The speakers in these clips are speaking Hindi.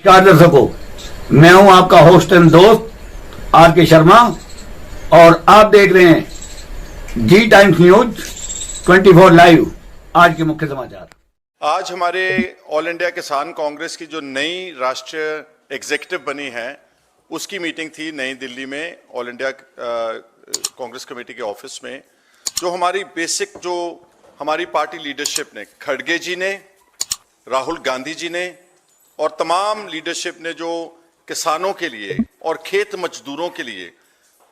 नमस्कार दर्शकों, मैं हूं आपका होस्ट एंड दोस्त आर.के. शर्मा और आप देख रहे हैं जी टाइम्स न्यूज 24 लाइव। आज के मुख्य समाचार। आज हमारे ऑल इंडिया किसान कांग्रेस की जो नई राष्ट्रीय एग्जीक्यूटिव बनी है उसकी मीटिंग थी नई दिल्ली में ऑल इंडिया कांग्रेस कमेटी के ऑफिस में। जो हमारी बेसिक जो हमारी पार्टी लीडरशिप ने, खड़गे जी ने, राहुल गांधी जी ने और तमाम लीडरशिप ने जो किसानों के लिए और खेत मजदूरों के लिए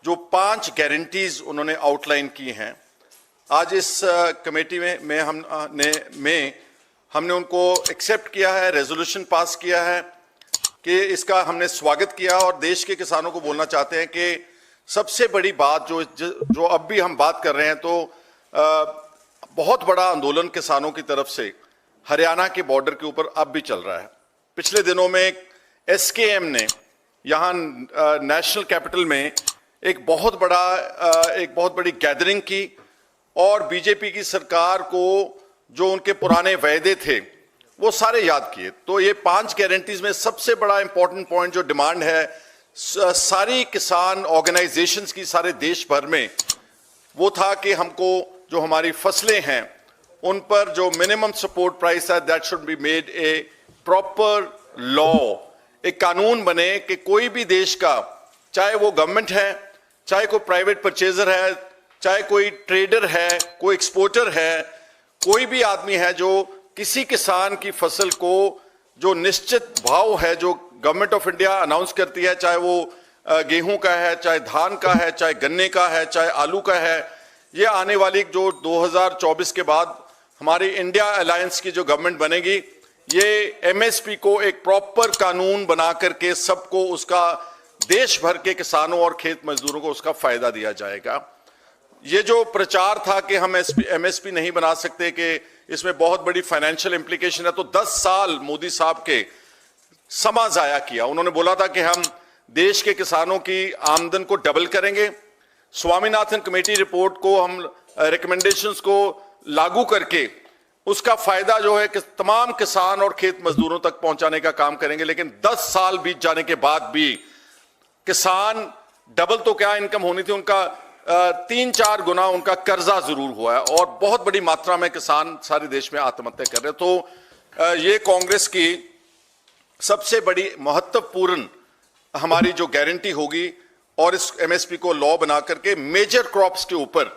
जो 5 गारंटीज उन्होंने आउटलाइन की हैं, आज इस कमेटी में हमने उनको एक्सेप्ट किया है, रेजोल्यूशन पास किया है कि इसका हमने स्वागत किया और देश के किसानों को बोलना चाहते हैं कि सबसे बड़ी बात जो अब भी हम बात कर रहे हैं, तो बहुत बड़ा आंदोलन किसानों की तरफ से हरियाणा के बॉर्डर के ऊपर अब भी चल रहा है। पिछले दिनों में एसकेएम ने यहाँ नेशनल कैपिटल में एक बहुत बड़ी गैदरिंग की और बीजेपी की सरकार को जो उनके पुराने वायदे थे वो सारे याद किए। तो ये 5 गारंटीज में सबसे बड़ा इंपॉर्टेंट पॉइंट जो डिमांड है सारी किसान ऑर्गेनाइजेशंस की सारे देश भर में, वो था कि हमको जो हमारी फसलें हैं उन पर जो मिनिमम सपोर्ट प्राइस है that should be made a proper law. एक कानून बने कि कोई भी देश का, चाहे वो गवर्नमेंट है, चाहे कोई प्राइवेट परचेजर है, चाहे कोई ट्रेडर है, कोई एक्सपोर्टर है, कोई भी आदमी है जो किसी किसान की फसल को जो निश्चित भाव है जो गवर्नमेंट ऑफ इंडिया अनाउंस करती है, चाहे वो गेहूं का है, चाहे धान का है, चाहे गन्ने का है, चाहे आलू का है, ये आने वाली जो 2024 के बाद हमारी इंडिया अलायंस की जो गवर्नमेंट बनेगी, ये एमएसपी को एक प्रॉपर कानून बना करके सबको उसका, देश भर के किसानों और खेत मजदूरों को उसका फायदा दिया जाएगा। ये जो प्रचार था कि हम एमएसपी नहीं बना सकते, कि इसमें बहुत बड़ी फाइनेंशियल इंप्लीकेशन है, तो 10 साल मोदी साहब के समा जाया किया। उन्होंने बोला था कि हम देश के किसानों की आमदन को डबल करेंगे, स्वामीनाथन कमेटी रिपोर्ट को हम रिकमेंडेशंस को लागू करके उसका फायदा जो है कि तमाम किसान और खेत मजदूरों तक पहुंचाने का काम करेंगे। लेकिन 10 साल बीत जाने के बाद भी किसान डबल तो क्या इनकम होनी थी, उनका 3-4 गुना उनका कर्जा जरूर हुआ है और बहुत बड़ी मात्रा में किसान सारे देश में आत्महत्या कर रहे हैं। तो ये कांग्रेस की सबसे बड़ी महत्वपूर्ण हमारी जो गारंटी होगी और इस एमएसपी को लॉ बना करके मेजर क्रॉप्स के ऊपर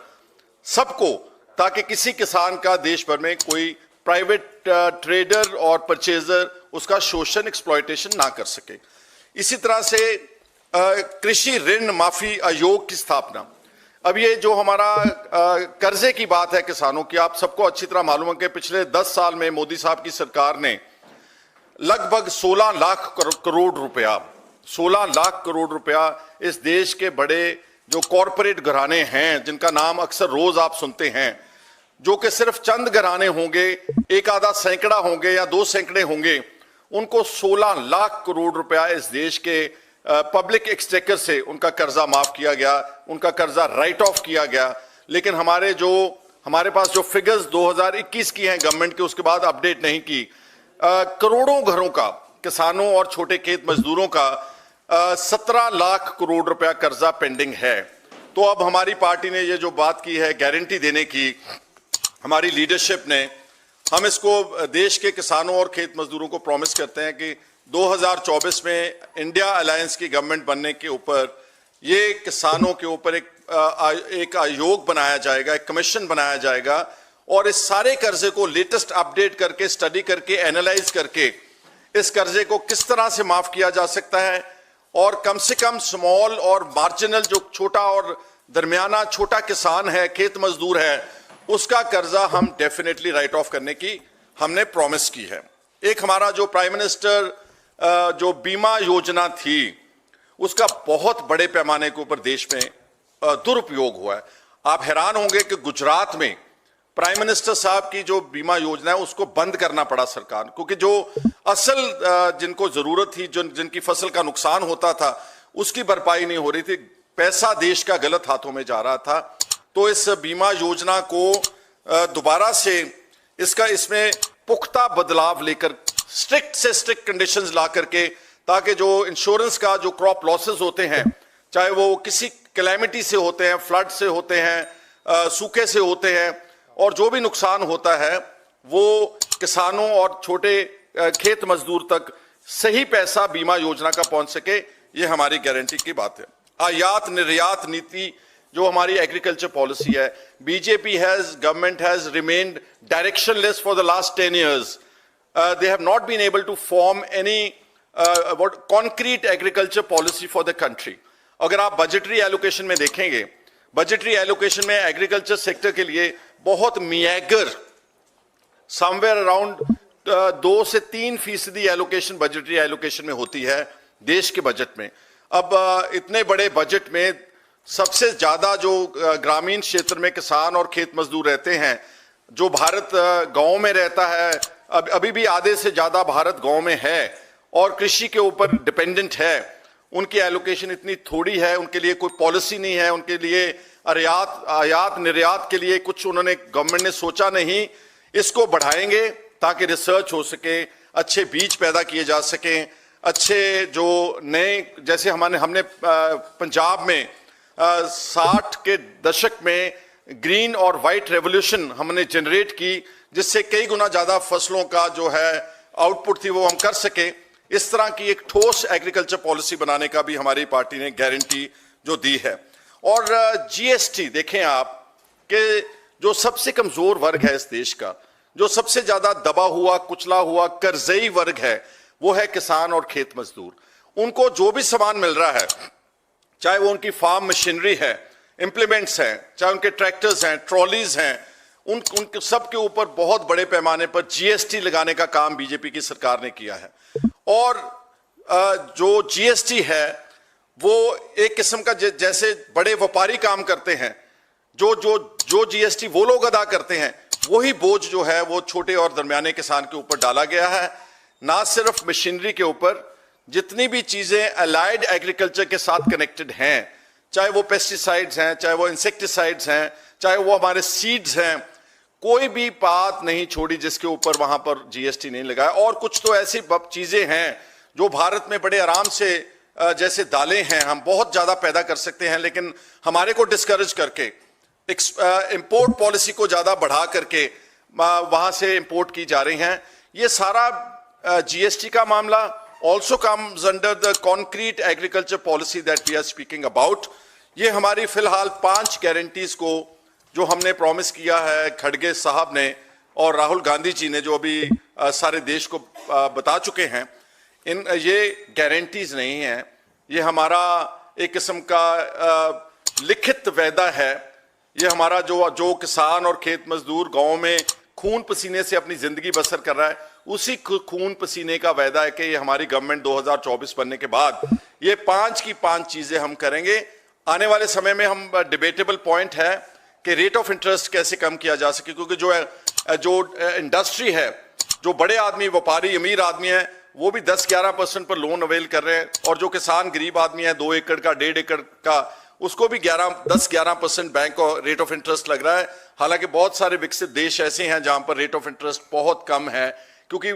सबको, ताकि किसी किसान का देश भर में कोई प्राइवेट ट्रेडर और परचेजर उसका शोषण, एक्सप्लॉयटेशन ना कर सके। इसी तरह से कृषि ऋण माफी आयोग की स्थापना। अब ये जो हमारा कर्जे की बात है किसानों की, आप सबको अच्छी तरह मालूम है कि पिछले 10 साल में मोदी साहब की सरकार ने लगभग 16 लाख करोड़ रुपया इस देश के बड़े जो कॉरपोरेट घराने हैं, जिनका नाम अक्सर रोज आप सुनते हैं, जो कि सिर्फ चंद घराने होंगे, एक आधा सैकड़ा होंगे या 2 सैकड़े होंगे, उनको 16 लाख करोड़ रुपया इस देश के पब्लिक एक्सचेकर से उनका कर्जा माफ किया गया, उनका कर्जा राइट ऑफ किया गया। लेकिन हमारे पास जो फिगर्स 2021 की हैं गवर्नमेंट के, उसके बाद अपडेट नहीं की, करोड़ों घरों का, किसानों और छोटे खेत मजदूरों का 17 लाख करोड़ रुपया कर्जा पेंडिंग है। तो अब हमारी पार्टी ने ये जो बात की है गारंटी देने की, हमारी लीडरशिप ने, हम इसको देश के किसानों और खेत मजदूरों को प्रॉमिस करते हैं कि 2024 में इंडिया अलायंस की गवर्नमेंट बनने के ऊपर ये किसानों के ऊपर एक आयोग बनाया जाएगा, एक कमीशन बनाया जाएगा और इस सारे कर्जे को लेटेस्ट अपडेट करके, स्टडी करके, एनालाइज करके इस कर्जे को किस तरह से माफ किया जा सकता है और कम से कम स्मॉल और मार्जिनल जो छोटा और दरमियाना छोटा किसान है, खेत मजदूर है, उसका कर्जा हम डेफिनेटली राइट ऑफ करने की हमने प्रॉमिस की है। एक हमारा जो प्राइम मिनिस्टर जो बीमा योजना थी, उसका बहुत बड़े पैमाने के ऊपर देश में दुरुपयोग हुआ है। आप हैरान होंगे कि गुजरात में प्राइम मिनिस्टर साहब की जो बीमा योजना है उसको बंद करना पड़ा सरकार, क्योंकि जो असल जिनको जरूरत थी, जिनकी फसल का नुकसान होता था, उसकी भरपाई नहीं हो रही थी, पैसा देश का गलत हाथों में जा रहा था। तो इस बीमा योजना को दोबारा से इसमें पुख्ता बदलाव लेकर स्ट्रिक्ट से स्ट्रिक्ट कंडीशंस ला करके, ताकि जो इंश्योरेंस का जो क्रॉप लॉसेस होते हैं, चाहे वो किसी कैलेमिटी से होते हैं, फ्लड से होते हैं, सूखे से होते हैं, और जो भी नुकसान होता है वो किसानों और छोटे खेत मजदूर तक सही पैसा बीमा योजना का पहुंच सके, ये हमारी गारंटी की बात है। आयात निर्यात नीति जो हमारी एग्रीकल्चर पॉलिसी है, BJP government has remained directionless for the last 10 years. They have not been able to form any concrete agriculture policy for the country. अगर आप बजटरी एलोकेशन में देखेंगे, बजटरी एलोकेशन में एग्रीकल्चर सेक्टर के लिए बहुत मियागर, समवेयर अराउंड 2 से 3% एलोकेशन बजटरी एलोकेशन में होती है देश के बजट में। अब इतने बड़े बजट में सबसे ज्यादा जो ग्रामीण क्षेत्र में किसान और खेत मजदूर रहते हैं, जो भारत गांव में रहता है, अभी भी आधे से ज्यादा भारत गांव में है और कृषि के ऊपर डिपेंडेंट है, उनकी एलोकेशन इतनी थोड़ी है, उनके लिए कोई पॉलिसी नहीं है, उनके लिए आयात निर्यात के लिए कुछ उन्होंने गवर्नमेंट ने सोचा नहीं। इसको बढ़ाएंगे ताकि रिसर्च हो सके, अच्छे बीज पैदा किए जा सकें, अच्छे जो नए, जैसे हमने पंजाब में 60 के दशक में ग्रीन और वाइट रेवोल्यूशन हमने जनरेट की, जिससे कई गुना ज्यादा फसलों का जो है आउटपुट थी वो हम कर सके। इस तरह की एक ठोस एग्रीकल्चर पॉलिसी बनाने का भी हमारी पार्टी ने गारंटी जो दी है। और जीएसटी देखें आप कि जो सबसे कमजोर वर्ग है इस देश का, जो सबसे ज्यादा दबा हुआ कुचला हुआ कर्जई वर्ग है, वो है किसान और खेत मजदूर। उनको जो भी सामान मिल रहा है, चाहे वो उनकी फार्म मशीनरी है, इंप्लीमेंट्स हैं, चाहे उनके ट्रैक्टर्स हैं, ट्रॉलीज हैं, उन सब के ऊपर बहुत बड़े पैमाने पर जीएसटी लगाने का काम बीजेपी की सरकार ने किया है। और जो जीएसटी है वो एक किस्म का जैसे बड़े व्यापारी काम करते हैं, जो जीएसटी वो लोग अदा करते हैं, वही बोझ जो है वो छोटे और दरमियाने किसान के ऊपर डाला गया है। ना सिर्फ मशीनरी के ऊपर, जितनी भी चीजें अलाइड एग्रीकल्चर के साथ कनेक्टेड हैं, चाहे वो पेस्टिसाइड्स हैं, चाहे वो इंसेक्टिसाइड्स हैं, चाहे वो हमारे सीड्स हैं, कोई भी बात नहीं छोड़ी जिसके ऊपर वहां पर जीएसटी नहीं लगाया। और कुछ तो ऐसी चीजें हैं जो भारत में बड़े आराम से, जैसे दालें हैं, हम बहुत ज्यादा पैदा कर सकते हैं, लेकिन हमारे को डिस्करेज करके इंपोर्ट पॉलिसी को ज्यादा बढ़ा करके वहां से इंपोर्ट की जा रही हैं। ये सारा जीएसटी का मामला also comes under the concrete agriculture policy that we are speaking about. ये हमारी फिलहाल 5 गारंटीज को जो हमने प्रॉमिस किया है खड़गे साहब ने और राहुल गांधी जी ने, जो अभी सारे देश को बता चुके हैं, ये गारंटीज नहीं है, ये हमारा एक किस्म का लिखित वायदा है। ये हमारा जो किसान और खेत मजदूर गांव में खून पसीने से अपनी जिंदगी बसर कर रहा है, उसी खून पसीने का वायदा है कि ये हमारी गवर्नमेंट 2024 बनने के बाद ये 5 की 5 चीजें हम करेंगे। आने वाले समय में हम डिबेटेबल पॉइंट है कि रेट ऑफ इंटरेस्ट कैसे कम किया जा सके, क्योंकि जो इंडस्ट्री है, जो बड़े आदमी, व्यापारी, अमीर आदमी है, वो भी 10-11% पर लोन अवेल कर रहे हैं, और जो किसान गरीब आदमी है, 2 एकड़ का, 1.5 एकड़ का, उसको भी 10-11% बैंक का रेट ऑफ इंटरेस्ट लग रहा है। हालांकि बहुत सारे विकसित देश ऐसे हैं जहां पर रेट ऑफ इंटरेस्ट बहुत कम है, क्योंकि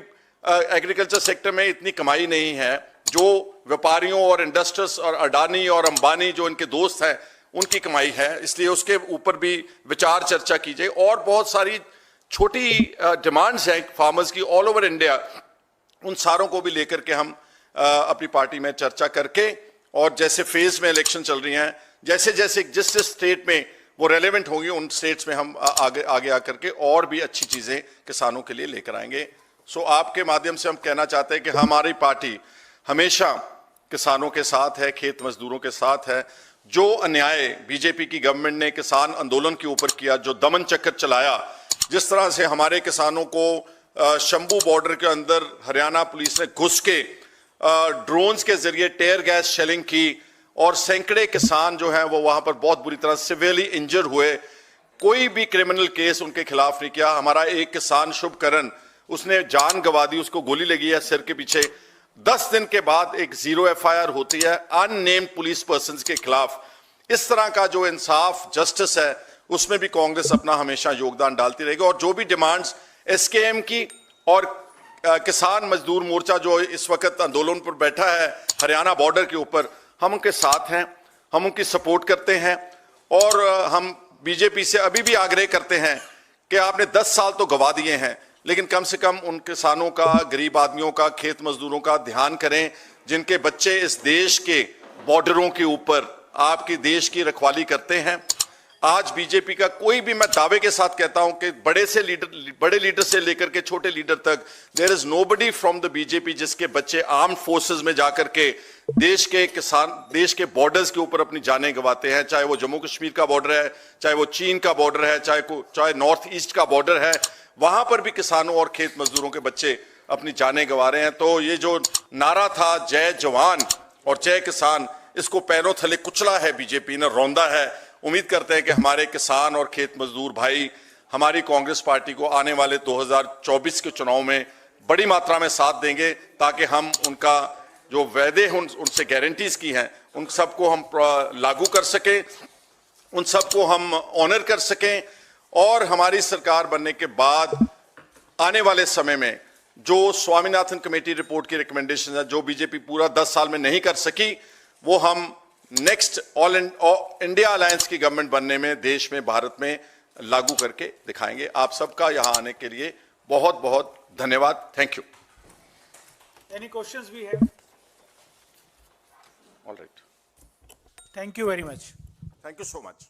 एग्रीकल्चर सेक्टर में इतनी कमाई नहीं है। जो व्यापारियों और इंडस्ट्रीज और अडानी और अंबानी जो इनके दोस्त हैं, उनकी कमाई है, इसलिए उसके ऊपर भी विचार चर्चा कीजिए। और बहुत सारी छोटी डिमांड्स हैं फार्मर्स की ऑल ओवर इंडिया, उन सारों को भी लेकर के हम अपनी पार्टी में चर्चा करके, और जैसे फेज में इलेक्शन चल रही हैं, जैसे जैसे जिस स्टेट में वो रेलेवेंट होंगी, उन स्टेट्स में हम आगे आकर के और भी अच्छी चीजें किसानों के लिए लेकर आएंगे। सो आपके माध्यम से हम कहना चाहते हैं कि हमारी पार्टी हमेशा किसानों के साथ है, खेत मजदूरों के साथ है। जो अन्याय बीजेपी की गवर्नमेंट ने किसान आंदोलन के ऊपर किया, जो दमन चक्कर चलाया, जिस तरह से हमारे किसानों को शंभू बॉर्डर के अंदर हरियाणा पुलिस ने घुस के ड्रोन्स के जरिए टेयर गैस शेलिंग की, और सैकड़े किसान जो हैं वो वहां पर बहुत बुरी तरह सिवियरली इंजर हुए, कोई भी क्रिमिनल केस उनके खिलाफ नहीं किया। हमारा एक किसान शुभकरण, उसने जान गंवा दी, उसको गोली लगी है सिर के पीछे, 10 दिन के बाद एक 0 FIR होती है अननेम्ड पुलिस पर्सन के खिलाफ। इस तरह का जो इंसाफ, जस्टिस है, उसमें भी कांग्रेस अपना हमेशा योगदान डालती रहेगी। और जो भी डिमांड्स SKM की और किसान मजदूर मोर्चा जो इस वक्त आंदोलन पर बैठा है हरियाणा बॉर्डर के ऊपर, हम उनके साथ हैं, हम उनकी सपोर्ट करते हैं और हम बीजेपी से अभी भी आग्रह करते हैं कि आपने 10 साल तो गवा दिए हैं, लेकिन कम से कम उन किसानों का, गरीब आदमियों का, खेत मजदूरों का ध्यान करें जिनके बच्चे इस देश के बॉर्डरों के ऊपर आपके देश की रखवाली करते हैं। आज बीजेपी का कोई भी, मैं दावे के साथ कहता हूं कि बड़े लीडर से लेकर के छोटे लीडर तक, there is nobody from the BJP जिसके बच्चे आर्म्ड फोर्सेस में जाकर के देश के किसान, देश के बॉर्डर्स के ऊपर अपनी जानें गंवाते हैं, चाहे वो जम्मू कश्मीर का बॉर्डर है, चाहे वो चीन का बॉर्डर है, चाहे नॉर्थ ईस्ट का बॉर्डर है, वहां पर भी किसानों और खेत मजदूरों के बच्चे अपनी जानें गंवा रहे हैं। तो ये जो नारा था जय जवान और जय किसान, इसको पैरों थले कुचला है बीजेपी ने, रौंदा है। उम्मीद करते हैं कि हमारे किसान और खेत मजदूर भाई हमारी कांग्रेस पार्टी को आने वाले 2024 के चुनाव में बड़ी मात्रा में साथ देंगे, ताकि हम उनका जो वायदे उनसे गारंटीज की हैं उन सबको हम लागू कर सकें, उन सबको हम ऑनर कर सकें और हमारी सरकार बनने के बाद आने वाले समय में जो स्वामीनाथन कमेटी रिपोर्ट की रिकमेंडेशन है, जो बीजेपी पूरा 10 साल में नहीं कर सकी, वो हम नेक्स्ट ऑल इंडिया अलायंस की गवर्नमेंट बनने में देश में, भारत में लागू करके दिखाएंगे। आप सबका यहां आने के लिए बहुत बहुत धन्यवाद। Thank you. Any questions we have? All right, Thank you very much. Thank you so much.